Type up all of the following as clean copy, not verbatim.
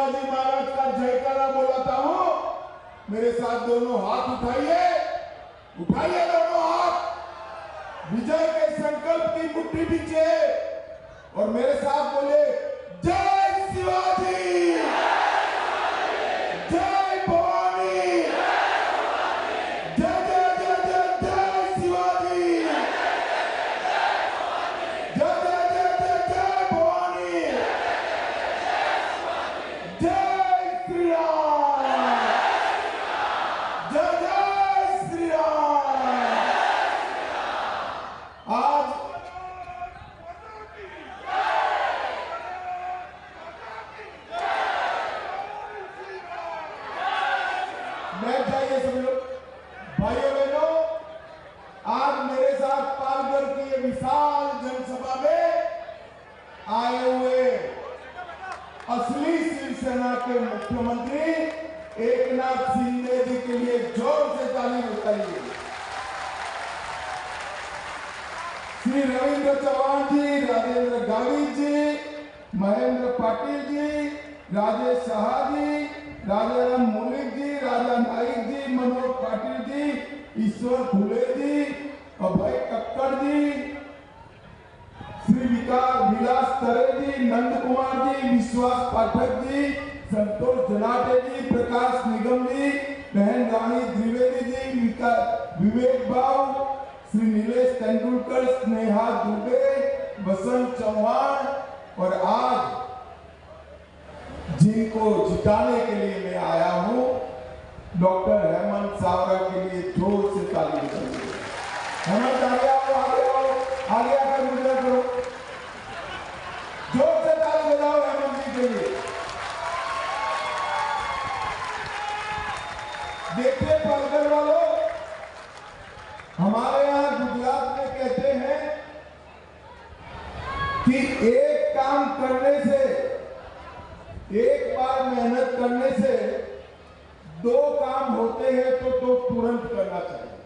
शिवाजी महाराज का जयकारा बोलाता हूं, मेरे साथ दोनों हाथ उठाइए, उठाइए दोनों हाथ, विजय के संकल्प की मुट्ठी दीजिए और मेरे साथ बोले जय शिवाजी, जय भवानी, जय जय जय जय जय शिवाजी, जय जय जय जय जय भवानी, जय श्री राम, जय जय श्री राम। आज बैठ जाइए सभी लोग, भाइयों बहनों, आज मेरे साथ पालघर की ये विशाल जनसभा में आए हुए असली शिवसेना के मुख्यमंत्री एकनाथ शिंदे जी के लिए जोर से ताली बजाइए। श्री रविंद्र चौहान जी, राजेंद्र गावित जी, महेंद्र पाटिल जी, राजेश शाह जी, राजाराम मौलिक जी, राजा नाइक जी, मनोज पाटिल जी, ईश्वर फुले जी, अभय कक्कड़ जी, श्री विलास तरे जी, नंद कुमार जी, विश्वास पाठक जी, संतोष जनाटे जी, प्रकाश निगम जी, बहन रानी द्विवेदी जी, विवेक भाव, श्री नीलेश तेंदुलकर, स्नेहा दुबे, बसंत चौहान और आज जिनको जिताने के लिए मैं आया हूं, डॉक्टर हेमंत सावरा के लिए जोर से ताली बजाइए। हेमंत आगे आओ, आगे आओ, आगे आकर मुद्रा करो, जोर से ताली बजाओ हेमंत जी के लिए। देखिए पालघर वालों, हमारे यहाँ गुजरात में कहते हैं कि एक काम करने से, एक बार मेहनत करने से दो काम होते हैं तो तुरंत करना चाहिए।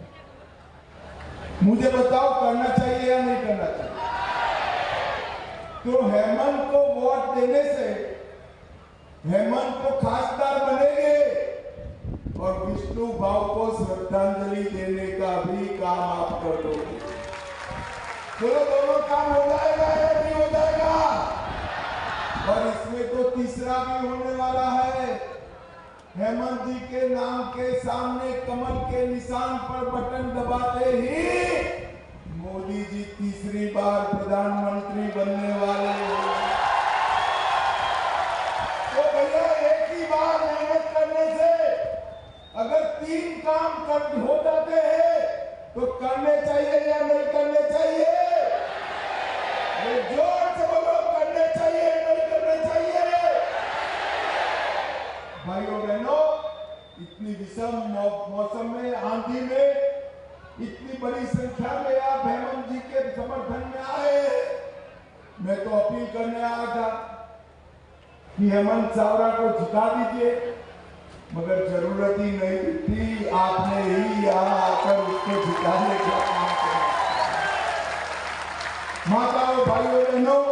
मुझे बताओ करना चाहिए या नहीं करना चाहिए? तो हेमंत को वोट देने से हेमंत को खासदार बनेंगे और विष्णु भाव को श्रद्धांजलि देने का भी काम आप कर दोगे। बोलो दोनों काम हो जाएगा या नहीं हो जाएगा? और इसमें तो तीसरा भी होने वाला है। हेमंत जी के नाम के सामने कमल के निशान पर बटन दबाते ही मोदी जी तीसरी बार प्रधानमंत्री बनने वाले हैं। तो भैया एक ही बार मेहनत करने से अगर तीन काम कर हो जाते हैं तो करने चाहिए या नहीं करने चाहिए? जोर से बोलो, करने चाहिए नहीं करने चाहिए? भाइयों बहनों, इतनी विषम मौसम में, आंधी में इतनी बड़ी संख्या में आप हेमंत जी के समर्थन में आए। मैं तो अपील करने आया था कि हेमंत सावरा को जिता दीजिए, मगर जरूरत ही नहीं थी, आपने ही यहाँ आकर उसको जिताने का काम किया। माताओं, भाइयों बहनों,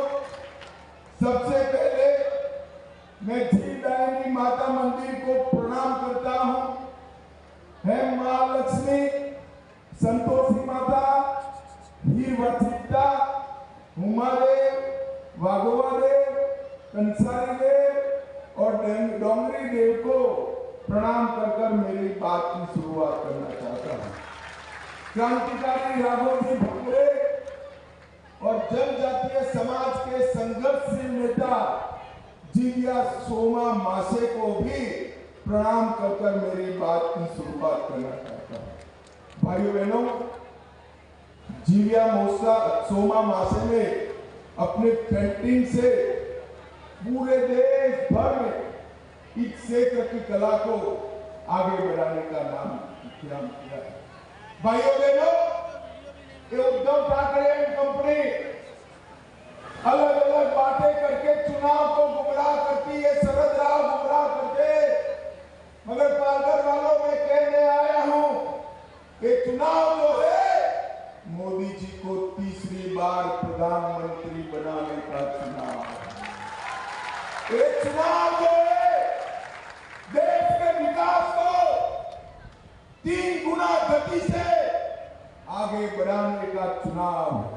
सबसे पहले मैं झीलदायनी माता मंदिर को प्रणाम करता हूँ। है महालक्ष्मी, संतोषी माता, हीरवचिता, हुमादेव, वाघोवादेव, कंसारी देव और डोंगरी देव को प्रणाम कर मेरी बात की शुरुआत करना चाहता हूँ। क्रांतिकारी राघोजी भांगरे और जनजातीय समाज के संघर्षशील नेता जीविया सोमा मासे को भी प्रणाम कर मेरी बात की शुरुआत करना चाहता हूं। भाइयों बहनों, जीविया सोमा मासे ने अपने पेंटिंग से पूरे देश भर में इस क्षेत्र की कला को आगे बढ़ाने का नाम किया है। भाइयों बहनों, ये उद्धव ठाकरे एंड कंपनी अलग अलग बातें करके चुनाव को गुमराह करती है, शरद राव गुमराह करते, मगर पालघर वालों में कहने आया हूं कि चुनाव जो है मोदी जी को तीसरी बार प्रधानमंत्री बनाने का चुनाव है। ये चुनाव जो है आगे बढ़ाने का चुनाव है।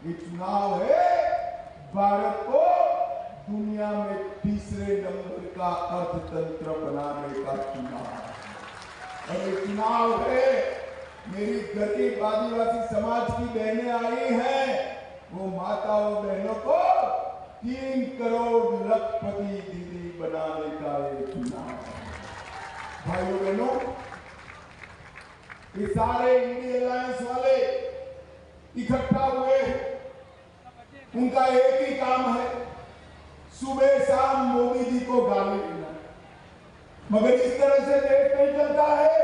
ये चुनाव है भारत को दुनिया में तीसरे नंबर का अर्थतंत्र बनाने का चुनाव। और ये चुनाव है, मेरी गरीब आदिवासी समाज की बहनें आई हैं, वो माताओं बहनों को 3 करोड़ लखपति दीदी बनाने का ये चुनाव है। भाइयों बहनों, ये सारे इंडिया अलायंस वाले इकट्ठा हुए, उनका एक ही काम है, सुबह शाम मोदी जी को गाली देना। मगर इस तरह से देश नहीं चलता है।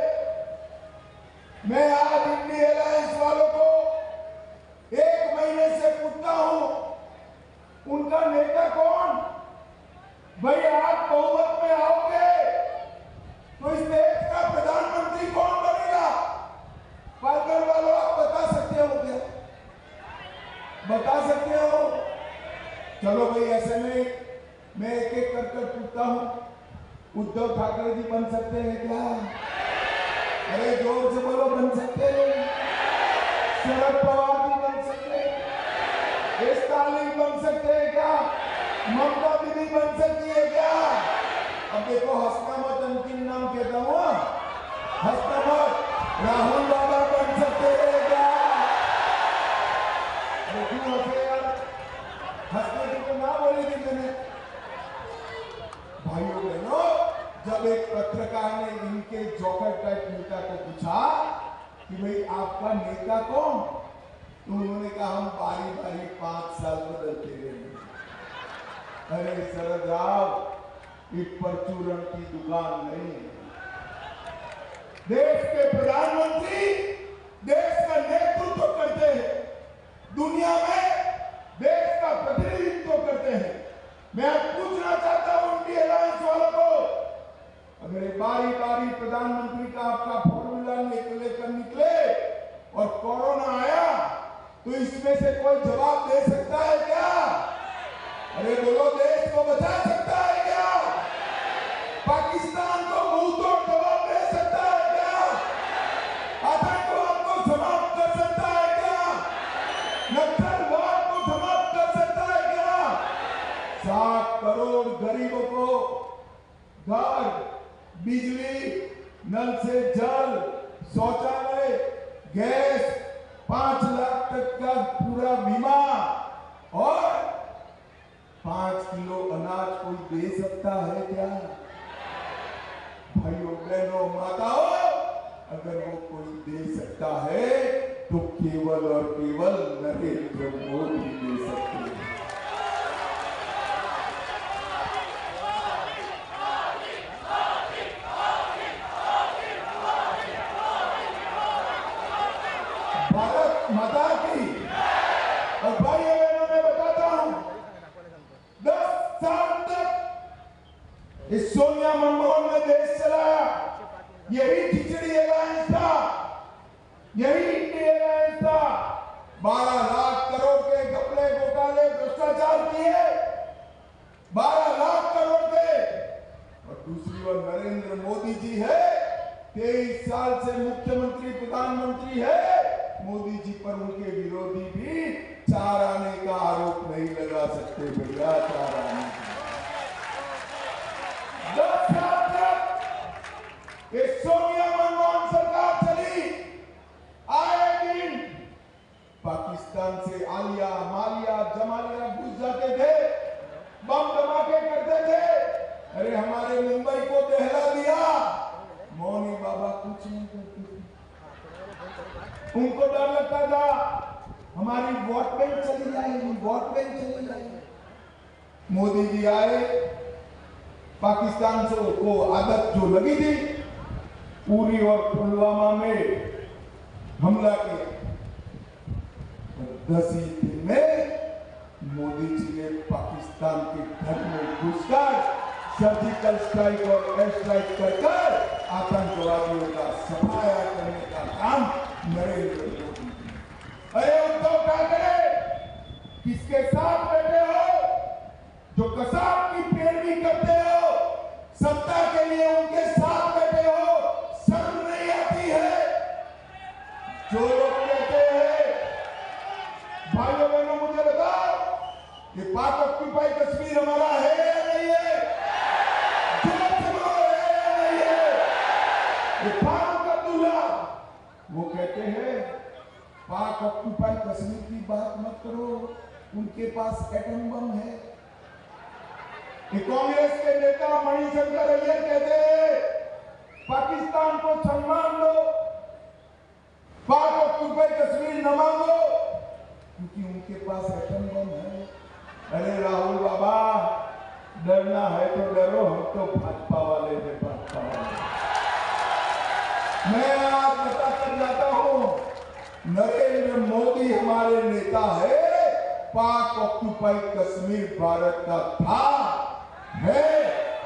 मैं आज इंडिया अलायंस वालों को 1 महीने से पूछता हूं, उनका नेता कौन? भाई आप बहुमत में आओगे तो इस देश का प्रधानमंत्री कौन बनेगा? पालघर वालों, आप बता सकते हो क्या? बता सकते हो? चलो भाई, ऐसे में मैं एक एक कर पूछता हूं, उद्धव ठाकरे जी बन सकते हैं क्या? अरे जोर से बोलो, बन सकते हैं? शरद पवार जी बन सकते हैं? स्टालिन बन सकते हैं क्या? ममता दीदी बन सकती है क्या? अब देखो, हंसना मत, अंतिम नाम कहता हूँ, हंसना मत। राहुल बाबा बन सकते हैं क्या? क्यों हंसे यार? हंसने की तो ना बोली थी मैंने। भाइयों बहनों, जब एक पत्रकार ने इनके जोकर टाइप नेता को पूछा कि भाई आपका नेता कौन, तो उन्होंने कहा हम बारी बारी 5 साल बदलते रहेंगे। अरे शरद राव, ये परचूरण की दुकान नहीं है। देश के प्रधानमंत्री देश का नेतृत्व करते हैं, दुनिया में देश का प्रतिनिधित्व करते हैं। मैं आज पूछना चाहता हूं इंडिया अलायंस वालों को, अगर बारी बारी प्रधानमंत्री का आपका फॉर्मूला लेकर निकले और कोरोना आया, तो इसमें से कोई जवाब दे सकता है क्या? अरे बोलो, देश को बचा सकता है क्या? पाकिस्तान को मुंह तोड़ जवाब दे सकता है क्या? आतंकवाद को समाप्त कर सकता है क्या? नक्सलवाद को समाप्त कर सकता है क्या? 7 करोड़ गरीबों को घर, बिजली, नल से जल, शौचालय, गैस, 5 लाख तक का पूरा बीमा और 5 किलो अनाज कोई दे सकता है क्या? भाइयों बहनों माताओं, अगर वो कोई दे सकता है तो केवल और केवल नरेंद्र मोदी दे सकते हैं। भारत माता की। और भाइयों बहनों, मैं बताता हूं, 10 साल तक इस सोनिया मनमोहन ने देश चलाया। यही खिचड़ी अलायंस था, यही इंडिया अलायंस था। 12 लाख करोड़ के घपले, घोटाले, भ्रष्टाचार किए, 12 लाख करोड़ के। और दूसरी ओर नरेंद्र मोदी जी है, 23 साल से मुख्यमंत्री प्रधानमंत्री है। मोदी जी पर उनके विरोधी भी 4 आने का आरोप नहीं लगा सकते भैया, 4 आने का। 10 साल तक ये सोनिया मनमोहन सरकार चली, आए दिन पाकिस्तान से आलिया, मालिया, जमालिया घुस जाते थे, बम धमाके करते थे। अरे हमारे मुंबई को दहला दिया, मौनी बाबा कुछ नहीं करते थे। उनको डर लगता था हमारी वोट बैंक चली जाएगी, वोट बैंक चली जाएगी। मोदी जी आए, पाकिस्तान से को आदत जो लगी थी, उरी और पुलवामा में हमला किया। 10 ही दिन में मोदी जी ने पाकिस्तान के घर में घुसकर सर्जिकल स्ट्राइक और एयर स्ट्राइक कर आतंकवादियों का सफाया करने का काम नरेंद्र मोदी। अरे उद्धव ठाकरे, किसके साथ बैठे हो? जो कसाब की पैरवी करते हो, सत्ता के लिए उनके साथ बैठे हो, शर्म नहीं आती है? जो लोग कहते पास एटम बम है। कांग्रेस के नेता मणिशंकर अय्यर कहते हैं पाकिस्तान को सम्मान दो, पाक अक्टूबर कश्मीर न मांगो, क्योंकि उनके पास एटम बम है। अरे राहुल बाबा, डरना है तो डरो, हम तो भाजपा वाले हैं, भाजपा वाले। मैं आज बता कर जाता हूं, नरेंद्र मोदी हमारे नेता है, पाक ऑक्यूपाई कश्मीर भारत का था, है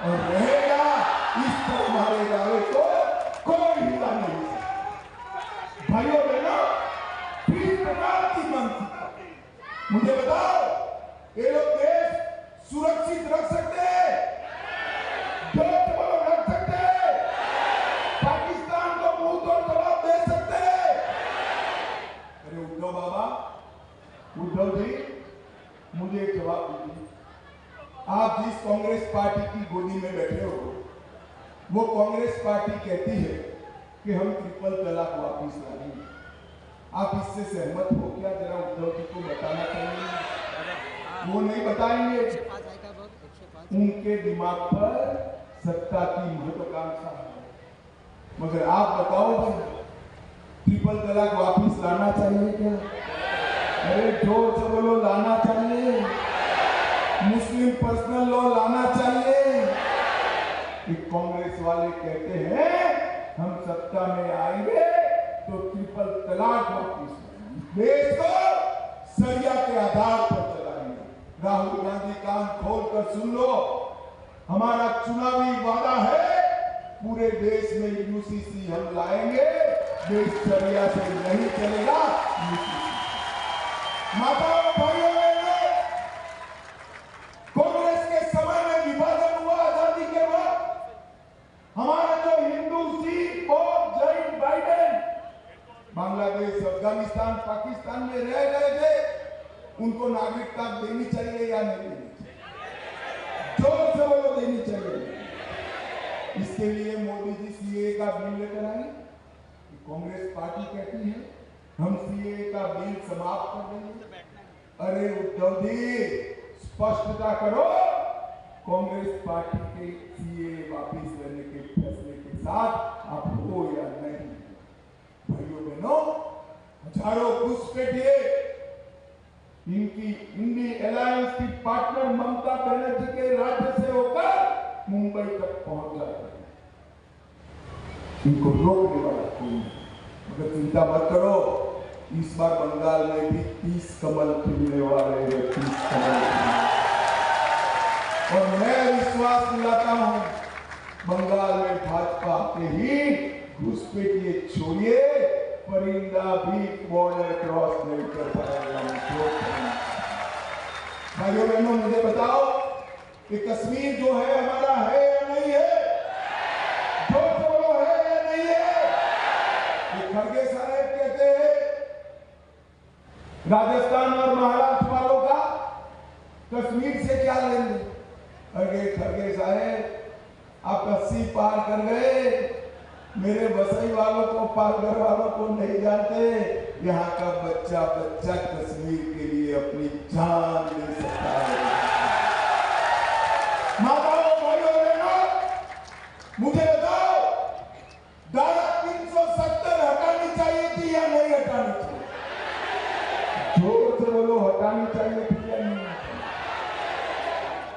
और रहेगा। इस पर हमारे दावे को कोई हिला नहीं सकता। भाइयों बहनों, किस प्रकार की मानसिकता, मुझे बताओ, ये लोग देश सुरक्षित रख सकते हैं? रख सकते हैं? पाकिस्तान को मुंह तोड़ जवाब दे सकते हैं? अरे उद्धव बाबा, उद्धव जी, मुझे एक जवाब दीजिए। आप जिस कांग्रेस पार्टी की गोदी में बैठे हो, वो कांग्रेस पार्टी कहती है कि हम ट्रिपल तलाक वापिस लाएंगे। आप इससे सहमत हो क्या? जरा उद्धव जी को बताना चाहिए। वो नहीं बताएंगे, उनके दिमाग पर सत्ता की महत्वाकांक्षा है। मगर आप बताओ भाई, ट्रिपल तलाक वापिस लाना चाहिए क्या? अरे जोर से बोलो, लाना चाहिए। मुस्लिम पर्सनल लॉ लाना चाहिए। कांग्रेस वाले कहते हैं हम सत्ता में आएंगे तो ट्रिपल तलाक वापिस लाएंगे, देश को सरिया के आधार पर चलाएंगे। राहुल गांधी कान खोलकर सुन लो, हमारा चुनावी वादा है, पूरे देश में यूसीसी हम लाएंगे। देश सरिया से नहीं चलेगा, यूसीसी। माताओं भाइयों, कांग्रेस के समय में विभाजन हुआ आजादी के बाद, हमारा जो हिंदू सिख और जैन भाई बहन बांग्लादेश, अफगानिस्तान, पाकिस्तान में रह गए थे, उनको नागरिकता देनी चाहिए या नहीं देनी चाहिए? जोर से बोलो, देनी चाहिए। इसके लिए मोदी जी सीए का बिल लेकर आए। कांग्रेस पार्टी कहती है हम सीए का बिल समाप्त कर देंगे। अरे उद्धव जी, स्पष्टता करो, कांग्रेस पार्टी के सीए वापिस लेने के फैसले के साथ आप हो या नहीं? भाइयों बहनों, हजारों घुसपैठिए इनकी इंडी अलायंस की पार्टनर ममता बनर्जी के राज्य से होकर मुंबई तक पहुंच जाते हैं। इनको रोकने वाला कोई नहीं। मगर चिंता मत करो, इस बार बंगाल में भी 30 कमल खिलने वाले हैं, 30 कमल। और मैं विश्वास दिलाता हूं, बंगाल में भाजपा के ही घुसपैठिए छोड़िए, परिंदा भी बॉर्डर क्रॉस नहीं कर पाएगा। भाइयों बहनों, मुझे बताओ कि कश्मीर जो है हमारा है या नहीं है? जो बोलो, है या नहीं है? ये खड़गे साहब कहते हैं राजस्थान और महाराष्ट्र वालों का कश्मीर से क्या लेंगे? अरे खड़गे साहब, आप 80 पार कर गए, मेरे बसई वालों को, पालघर वालों को नहीं जानते। यहाँ का बच्चा बच्चा कश्मीर के लिए अपनी जान दे सकता है। माताओं भाइयों बहनों, मुझे बताओ, धारा 370 हटानी चाहिए थी या नहीं हटानी चाहिए? जोर से बोलो, हटानी चाहिए थी या नहीं?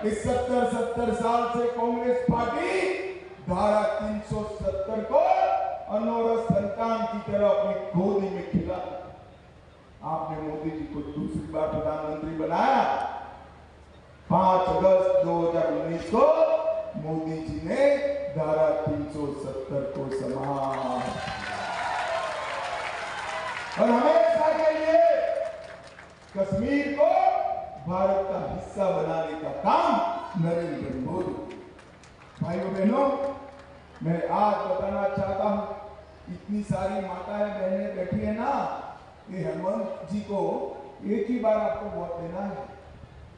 इस 70 साल से कांग्रेस पार्टी धारा 370 को अनौरस संतान की तरह अपनी गोदी में खिला। आपने मोदी जी को दूसरी बार प्रधानमंत्री बनाया। 5 अगस्त 2019 को मोदी जी ने धारा 370 को समाप्त, और हमेशा के लिए कश्मीर को भारत का हिस्सा बनाने का काम नरेंद्र मोदी। भाइयों बहनों, मैं आज बताना चाहता हूं, इतनी सारी माताएं बहनें बैठी है ना, ये हेमंत जी को एक ही बार आपको वोट देना है।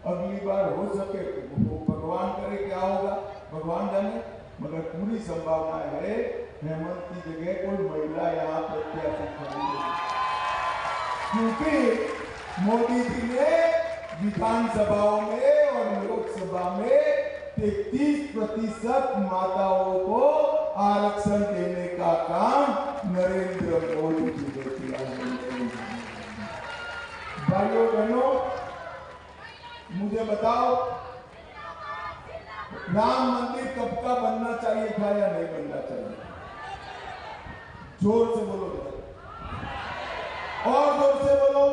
अगली बार हो सके तो भगवान करे क्या होगा, भगवान जाने, मगर पूरी संभावना है हेमंत की जगह कोई महिला यहाँ प्रत्याशी खड़ी है, क्योंकि मोदी जी ने विधानसभाओं में और लोकसभा में 33% माताओं को आरक्षण देने का काम नरेंद्र मोदी जी ने किया है। भाइयों बहनों, मुझे बताओ, राम मंदिर कब का बनना चाहिए था या नहीं बनना चाहिए? जोर से बोलो, और जोर से बोलो।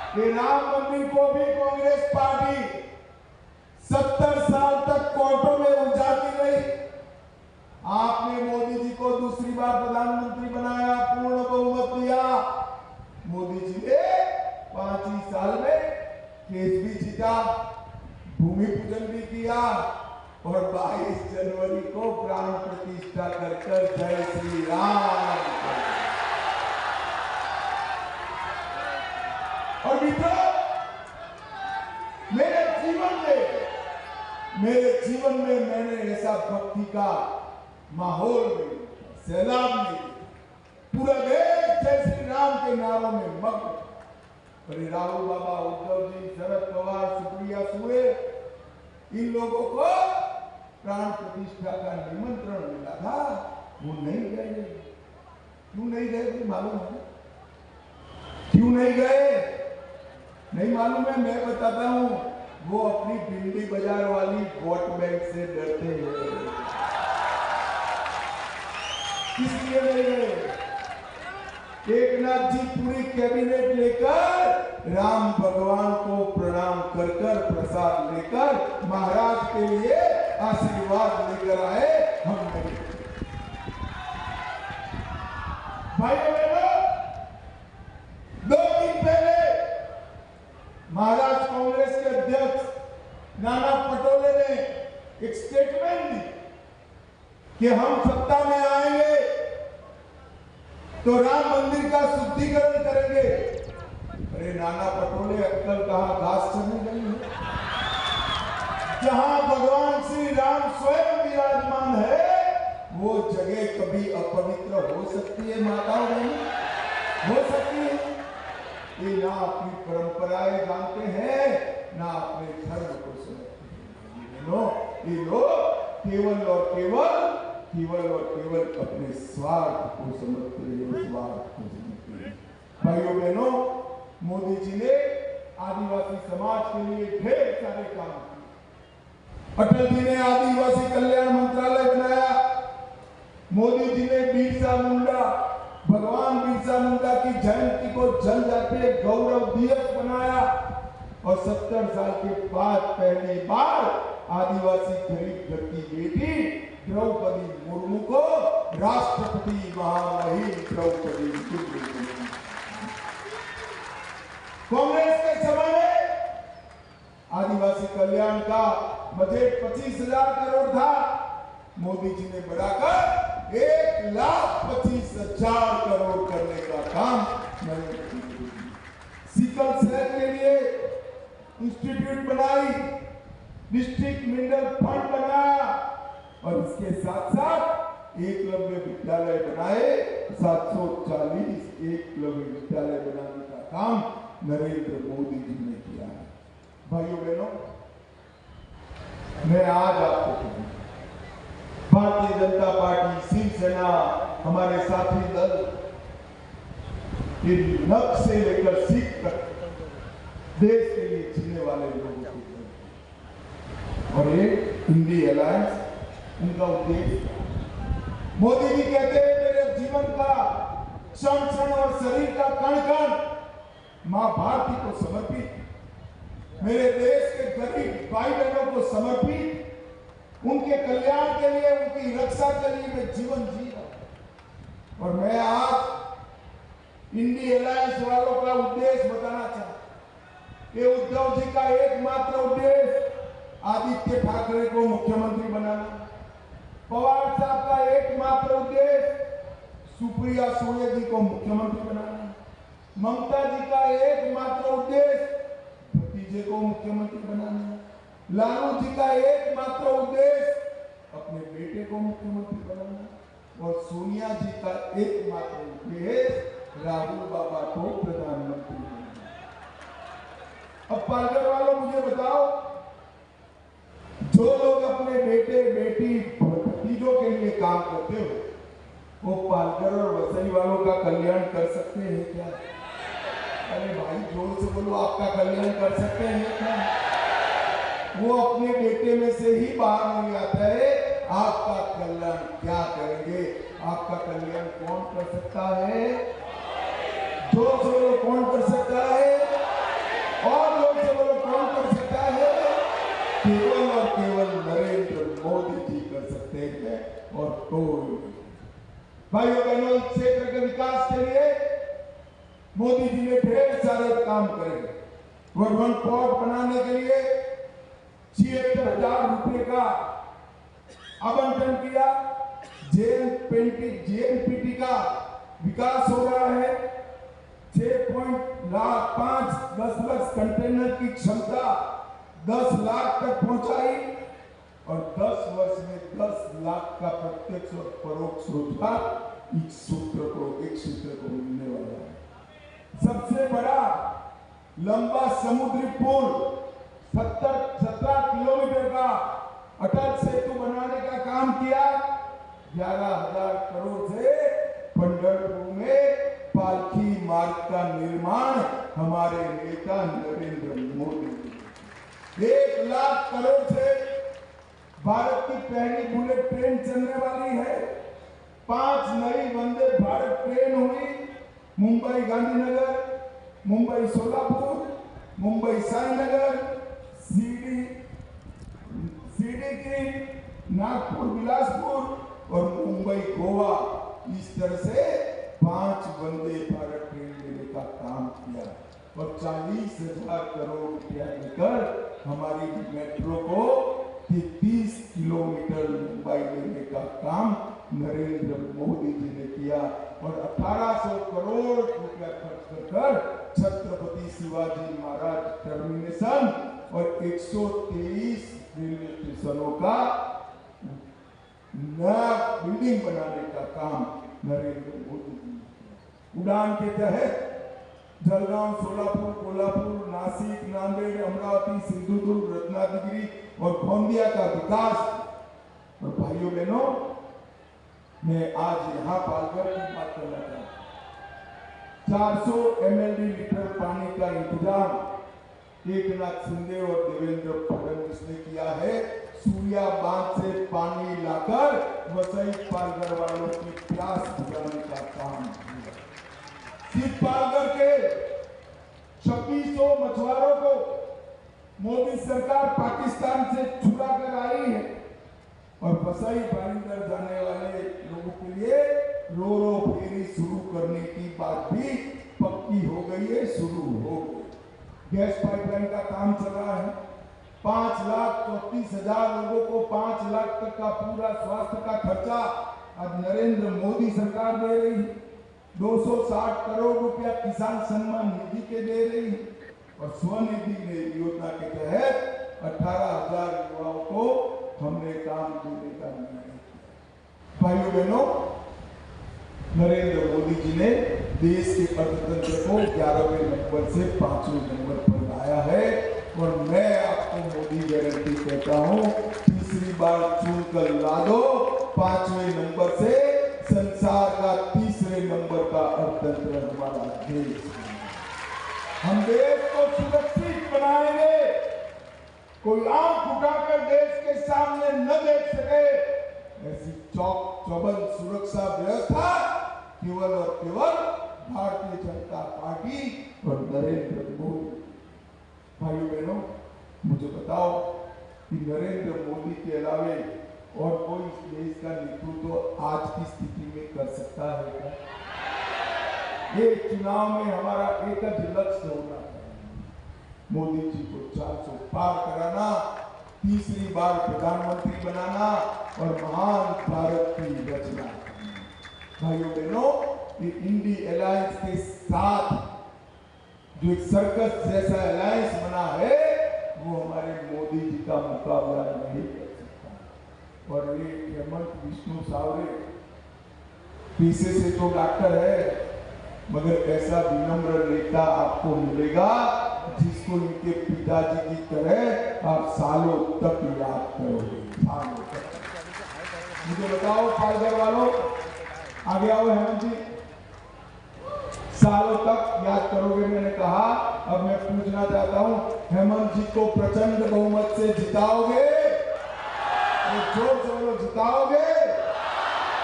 कि राम मंदिर को भी कांग्रेस पार्टी 70 साल तक कोर्टों में उलझाती रही। आपने मोदी जी को दूसरी बार प्रधानमंत्री बनाया, पूर्ण बहुमत दिया। मोदी जी ने 5 ही साल में केस भी जीता, भूमि पूजन भी किया और 22 जनवरी को प्राण प्रतिष्ठा कर जय श्री राम। और मित्रों, मेरे जीवन में मैंने ऐसा भक्ति का माहौल में सैलाब में पूरा देश जय श्री राम के नारों में मग्न। पर राहुल बाबा, उद्धव जी, शरद पवार, सुप्रिया सुए, इन लोगों को प्राण प्रतिष्ठा का निमंत्रण मिला था, वो नहीं गए। क्यों नहीं गए मालूम है? क्यों नहीं गए नहीं मालूम है? मैं बताता हूं। वो अपनी भिंडी बाजार वाली वोट बैंक से डरते हैं, इसलिए नहीं गए। एकनाथ जी पूरी कैबिनेट लेकर राम भगवान को प्रणाम कर प्रसाद लेकर महाराज के लिए आशीर्वाद लेकर आए। हम नहीं। भाइयों बहनों, 2 दिन पहले महाराष्ट्र कांग्रेस के अध्यक्ष नाना पटोले ने एक स्टेटमेंट दी कि हम सत्ता में आएंगे तो राम मंदिर का शुद्धिकरण करेंगे। अरे नाना पटोले, अक्कल कहां, घास चढ़ने गई है? जहां भगवान श्री राम स्वयं विराजमान है, वो जगह कभी अपवित्र हो सकती है? माताओं बहनों, हो सकती है? ये ना अपनी परंपराएं जानते हैं, ना अपने धर्म को समझते हैं। ये लोग केवल और केवल अपने स्वार्थ को समझते हैं, स्वार्थ को समझते हैं। भाइयों बहनों, मोदी जी ने आदिवासी समाज के लिए ढेर सारे काम किए। अटल जी ने आदिवासी कल्याण मंत्रालय बनाया। मोदी जी ने भगवान बिरसा मुंडा की जयंती को जनजातीय गौरव दिवस बनाया और 70 साल के बाद पहली बार आदिवासी गरीब घर की बेटी द्रौपदी मुर्मू को राष्ट्रपति महामहिम द्रौपदी मुर्मू। कांग्रेस के समय में आदिवासी कल्याण का बजट 25,000 करोड़ था। मोदी जी ने बढ़ाकर 1,25,000 करोड़ करने का काम सिकल सेल के लिए इंस्टीट्यूट बनाई, डिस्ट्रिक्ट मिनरल फंड बनाया और इसके साथ साथ एकलव्य विद्यालय बनाए। 740 एकलव्य विद्यालय बनाने का काम नरेंद्र मोदी जी ने किया है। भाइयों बहनों, मैं आज आपको कहूं, भारतीय जनता पार्टी, शिवसेना, हमारे साथी दल, नख से लेकर सीख तक देश के लिए जीने वाले लोगों को, और ये इंडी अलायंस उनका उद्देश्य। मोदी जी कहते हैं मेरे जीवन का क्षण क्षण और शरीर का कण कण मां भारती को समर्पित, मेरे देश के गरीब भाई बहनों को समर्पित, उनके कल्याण के लिए, उनकी रक्षा के लिए मैं जीवन जी रहा हूं। और मैं आज इंडी अलायंस वालों का उद्देश्य बताना चाहता हूं कि उद्धव जी का एकमात्र उद्देश्य आदित्य ठाकरे को मुख्यमंत्री बनाना, पवार साहब का एकमात्र उद्देश्य सुप्रिया सुळे जी को मुख्यमंत्री बनाना, ममता जी का एकमात्र उद्देश्य भतीजे को मुख्यमंत्री बनाना, लालू जी का एकमात्र उद्देश्य अपने बेटे को मुख्यमंत्री बनाना और सोनिया जी का एकमात्र उद्देश्य राहुल बाबा को प्रधानमंत्री बनाना। अब पालघर वालों मुझे बताओ, जो लोग अपने बेटे बेटी भतीजों के लिए काम करते हो, वो पालघर और वसई वालों का कल्याण कर सकते हैं क्या? अरे भाई जोर से बोलो, आपका कल्याण कर सकते हैं क्या? वो अपने बेटे में से ही बाहर नहीं आता है, आपका कल्याण क्या करेंगे? आपका कल्याण कौन कर सकता है? जोर से बोलो, कौन कर सकता है? और लोग से बोलो, कौन कर सकता है? केवल और केवल नरेंद्र मोदी जी कर सकते हैं, और कोई। भाइयों बहनों, क्षेत्र के विकास के लिए मोदी जी ने ढेर सारे काम करे। वर्धमान पोर्ट बनाने के लिए 76,000 रुपए का आवंटन किया। जेएनपीटी का विकास हो रहा है। 6.5 लाख कंटेनर की क्षमता 10 लाख तक पहुंचाई, और 10 वर्ष में 10 लाख का प्रत्यक्ष और परोक्ष रोजगार एक सूत्र को मिलने वाला है। सबसे बड़ा लंबा समुद्री पुल 17 किलोमीटर का अटल सेतु बनाने का काम किया। 11,000 करोड़ से पंढरपुर में पालकी मार्ग का निर्माण हमारे नेता नरेंद्र मोदी। 1 लाख करोड़ से भारत की पहली बुलेट ट्रेन चलने वाली है। 5 नई वंदे भारत ट्रेन हुई। मुंबई गांधीनगर, मुंबई सोलापुर, मुंबई साईनगर, सीडीटी, नागपुर बिलासपुर और मुंबई गोवा। इस तरह से 5 वंदे भारत ट्रेन लेने का काम किया, और 40,000 करोड़ रुपया लेकर हमारी मेट्रो को 30 किलोमीटर मुंबई लेने का काम नरेंद्र मोदी जी ने किया, और 1800 करोड़ रुपया खर्च कर छत्रपति शिवाजी महाराज टर्मिनेशन और 123 रेलवे स्टेशनों का नया बिल्डिंग बनाने का काम नरेंद्र मोदी जी ने। उड़ान के तहत जलगांव, सोलापुर, कोल्हापुर, नासिक, नांदेड़, अमरावती, सिंधुदुर्ग, रत्नागिरी और गोंदिया का विकास। और भाइयों बहनों, मैं आज यहाँ पालघर की बात करना चाहता हूँ। 400 ml पानी का इंतजाम एकनाथ शिंदे और देवेंद्र फडणवीस ने किया है। सूर्या बांध से पानी लाकर वसई पालघर वालों की प्यास बुझाने का काम किया। सिर्फ पालघर के 2600 मछुआरों को मोदी सरकार पाकिस्तान से छुड़ा कर आई है, और वसई बारिंदर जाने वाले लोगों के लिए रो फेरी शुरू करने की बात भी पक्की हो गई है, शुरू हो गई। गैस पाइपलाइन का काम चल रहा है। 5,34,000 लोगों को 5 लाख तक का पूरा स्वास्थ्य का खर्चा अब नरेंद्र मोदी सरकार दे रही है। 260 करोड़ रुपया किसान सम्मान निधि के दे रही है, और स्वनिधि योजना के तहत 18,000 युवाओं को हमने काम देने का निर्णय किया। भाइयों बहनों, नरेंद्र मोदी जी ने देश के अर्थतंत्र को 11वें नंबर से 5वें नंबर पर लाया है, और मैं आपको मोदी गारंटी कहता हूं, तीसरी बार चुनकर ला दो, 5वें नंबर से संसार का 3रे नंबर का अर्थतंत्र हमारा देश। हम देश को सुरक्षित बनाएंगे। कोई आंख उठाकर देश के सामने न देख सके, ऐसी चौबंद सुरक्षा व्यवस्था केवल और केवल भारतीय जनता पार्टी और नरेंद्र मोदी। भाइयों बहनों, मुझे बताओ कि नरेंद्र मोदी के अलावे और कोई इस देश का नेतृत्व आज की स्थिति में कर सकता है क्या? ये चुनाव में हमारा एक ही लक्ष्य होना चाहिए, मोदी जी को 400 पार कराना, तीसरी बार प्रधानमंत्री बनाना और महान भारत की रचना करना। भाइयों बहनों, ये इंडी अलायंस के साथ जो एक सर्कस जैसा अलायंस बना है, वो हमारे मोदी जी का मुकाबला नहीं कर सकता। और ये हेमंत विष्णु सावरे पीछे से तो डॉक्टर है, मगर ऐसा विनम्र नेता आपको मिलेगा जिस इसको इनके पिताजी की तरह आप सालों तक याद करोगे, सालों तक। मुझे बताओ पालघर वालों, आगे आओ हेमंत जी, सालों तक याद करोगे। मैंने कहा अब मैं पूछना चाहता हूं, हेमंत जी को प्रचंड बहुमत से जिताओगे? जोर से बोलो, जिताओगे?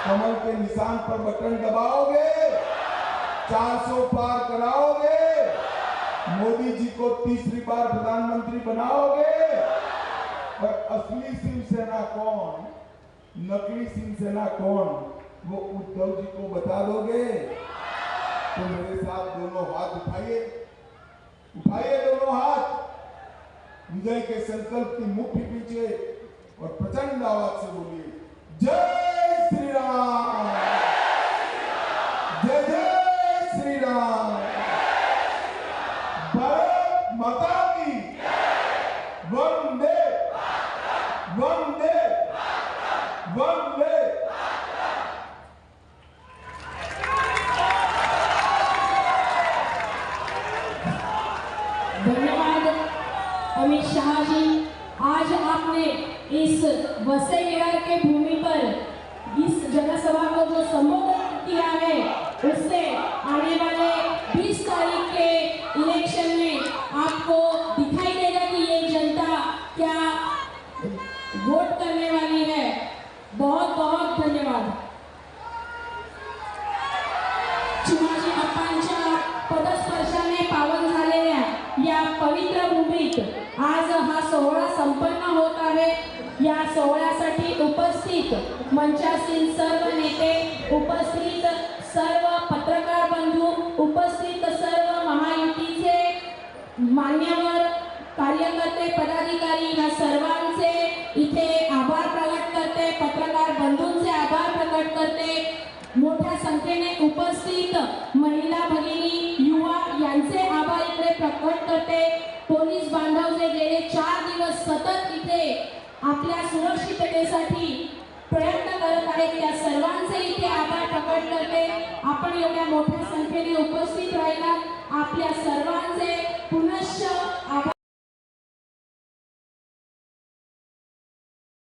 कमल के निशान पर बटन दबाओगे? 400 पार कराओगे? मोदी जी को तीसरी बार प्रधानमंत्री बनाओगे? और असली शिवसेना कौन, नकली शिवसेना कौन, वो उद्धव जी को बता दोगे? तो मेरे साथ दोनों हाथ उठाइए, उठाइए दोनों हाथ, विजय के संकल्प की मुट्ठी पीछे और प्रचंड आवाज से बोलिए, जय श्री राम, जय जय श्री राम, भारत माता की, वंदे वंदे वंदे। धन्यवाद अमित शाह जी। आज आपने इस वसई विहार के भूमि पर इस जनसभा को जो संबोधित किया है, उससे आने वाले 20 तारीख के इलेक्शन में आपको दिखाई देगा कि ये जनता क्या वोट करने वाली है। बहुत बहुत धन्यवाद। चिमाजी अप्पांच्या पदस्पर्शाने पावन झालेल्या या पवित्र भूमीत आज हा सोहळा संपन्न होत आहे। या सोहळ्यासाठी उपस्थित मंचासीन सर्व नेते, उपस्थित सर्व पत्रकार बंधू, उपस्थित सर्व महायुतीचे मान्यवर कार्यकर्ते, पदाधिकारी, या सर्वांचे इथे आभार प्रकट करते, पत्रकार बंधूंचे आभार प्रकट करते। मोठ्या संख्येने उपस्थित महिला भगिनी, युवा यांचे आभार इकडे प्रकट करते। पोलीस बांधव जे गेले 4 दिवस सतत इथे आपल्या सुरक्षिततेसाठी प्रयत्न करत आहेत, त्या सर्वांचे इथे आभार प्रकट करते। आपण एवढ्या मोठ्या संख्येने उपस्थित राहिला, आपल्या सर्वांचे पुनश्च आभार।